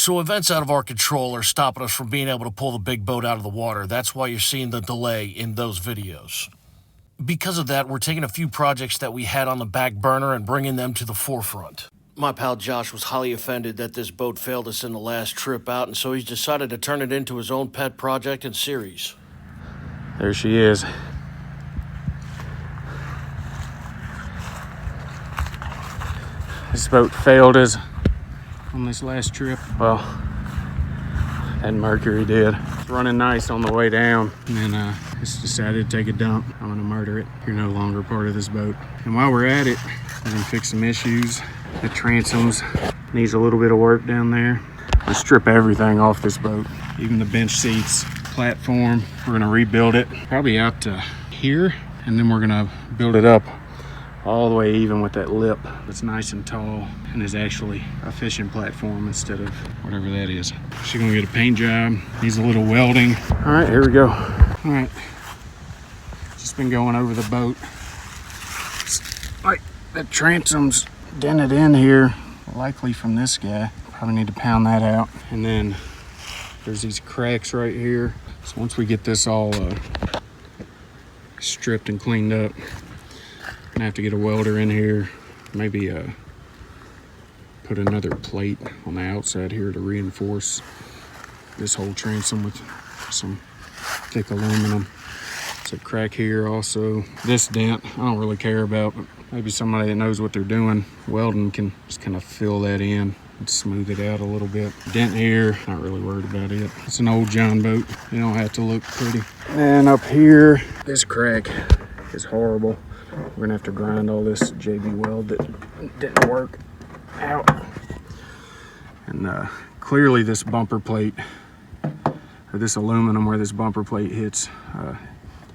So events out of our control are stopping us from being able to pull the big boat out of the water. That's why you're seeing the delay in those videos. Because of that, we're taking a few projects that we had on the back burner and bringing them to the forefront. My pal Josh was highly offended that this boat failed us in the last trip out, and so he's decided to turn it into his own pet project and series. There she is. This boat failed us on this last trip. Well, that Mercury did. It's running nice on the way down, and then just decided to take a dump. I'm gonna murder it. You're no longer part of this boat. And while we're at it, we're gonna fix some issues. The transoms needs a little bit of work down there. We'll strip everything off this boat, even the bench seats, platform. We're gonna rebuild it probably out to here, and then we're gonna build it up all the way even with that lip that's nice and tall and is actually a fishing platform instead of whatever that is. She's gonna get a paint job, needs a little welding. All right, here we go. All right, just been going over the boat. It's like that transom's dented in here, likely from this guy. Probably need to pound that out. And then there's these cracks right here. So once we get this all stripped and cleaned up, gonna have to get a welder in here, maybe put another plate on the outside here to reinforce this whole transom with some thick aluminum. It's a crack here also. This dent I don't really care about, but maybe somebody that knows what they're doing welding can just kind of fill that in and smooth it out a little bit. Dent here, not really worried about it. It's an old Jon Boat, you don't have to look pretty. And up here, this crack is horrible. We're gonna have to grind all this JB weld that didn't work out. And clearly this bumper plate, or this aluminum where this bumper plate hits,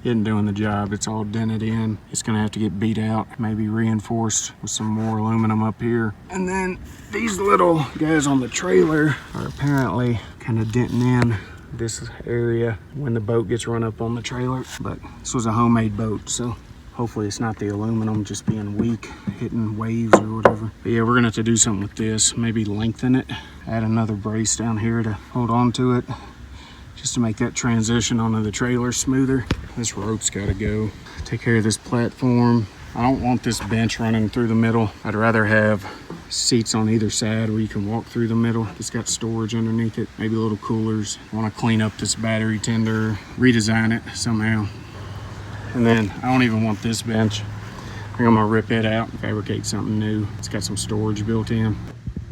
isn't doing the job. It's all dented in. It's gonna have to get beat out, maybe reinforced with some more aluminum up here. And then these little guys on the trailer are apparently kind of denting in this area when the boat gets run up on the trailer. But this was a homemade boat, so hopefully it's not the aluminum just being weak, hitting waves or whatever. But yeah, we're gonna have to do something with this. Maybe lengthen it, add another brace down here to hold on to it, just to make that transition onto the trailer smoother. This rope's gotta go. Take care of this platform. I don't want this bench running through the middle. I'd rather have seats on either side where you can walk through the middle. It's got storage underneath it, maybe little coolers. I wanna clean up this battery tender, redesign it somehow. And then I don't even want this bench. I think I'm gonna rip it out and fabricate something new. It's got some storage built in.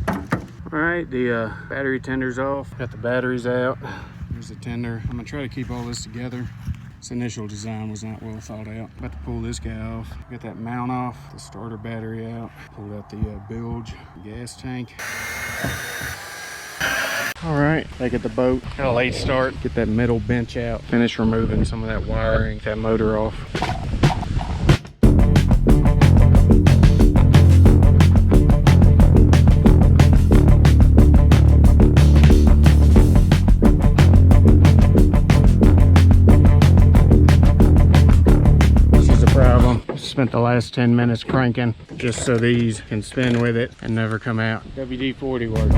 All right, the battery tender's off. Got the batteries out. Here's the tender. I'm gonna try to keep all this together. This initial design was not well thought out. About to pull this guy off. Get that mount off, the starter battery out. Pulled out the bilge, gas tank. All right, back at the boat. Got a late start. Get that middle bench out. Finish removing some of that wiring. Get that motor off. This is the problem. Spent the last 10 minutes cranking just so these can spin with it and never come out. WD-40 work.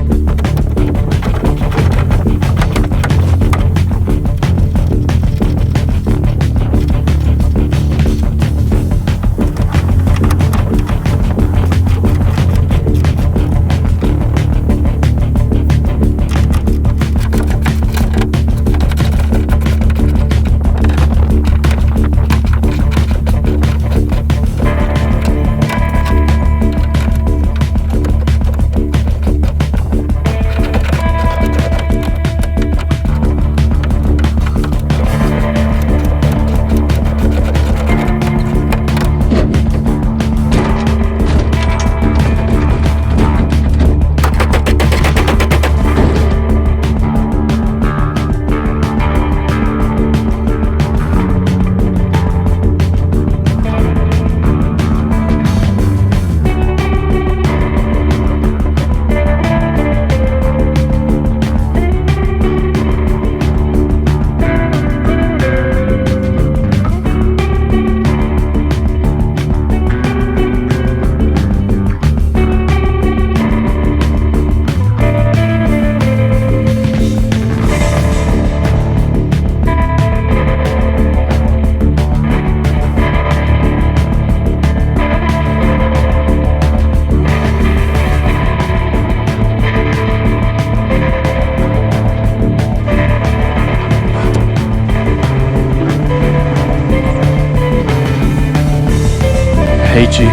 about you,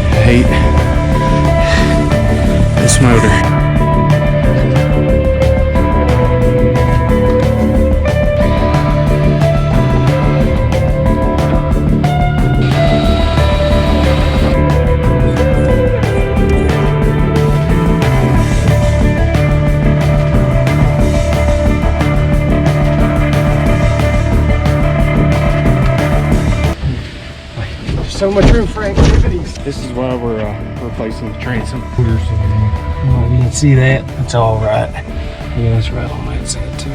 I hate this motor. So much room for activities. This is why we're replacing the transom. Well, you can see that. It's all right. Yeah, it's right on that side too.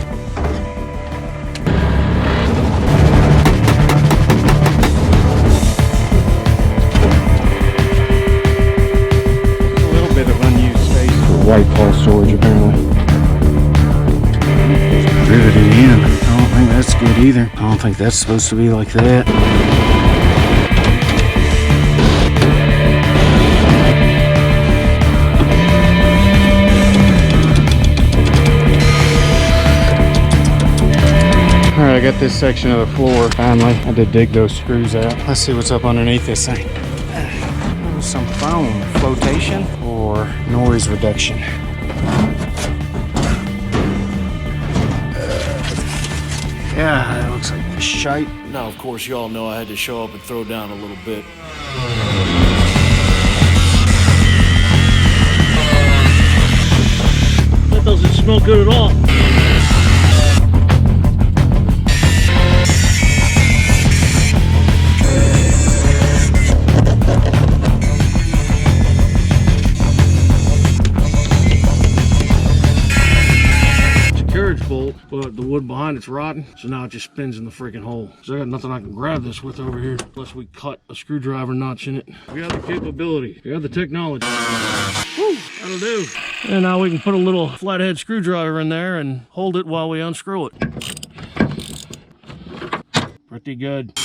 A little bit of unused space for white Paul storage apparently. Riveted in. I don't think that's good either. I don't think that's supposed to be like that. Alright, I got this section of the floor finally. I did dig those screws out. Let's see what's up underneath this thing. Some foam flotation or noise reduction. Yeah, that looks like shite. Now, of course, y'all know I had to show up and throw down a little bit. That doesn't smell good at all. Bolt, but the wood behind it's rotten, so now it just spins in the freaking hole. So I got nothing I can grab this with over here unless we cut a screwdriver notch in it. We have the capability, we have the technology. Woo, that'll do. And now we can put a little flathead screwdriver in there and hold it while we unscrew it. Pretty good.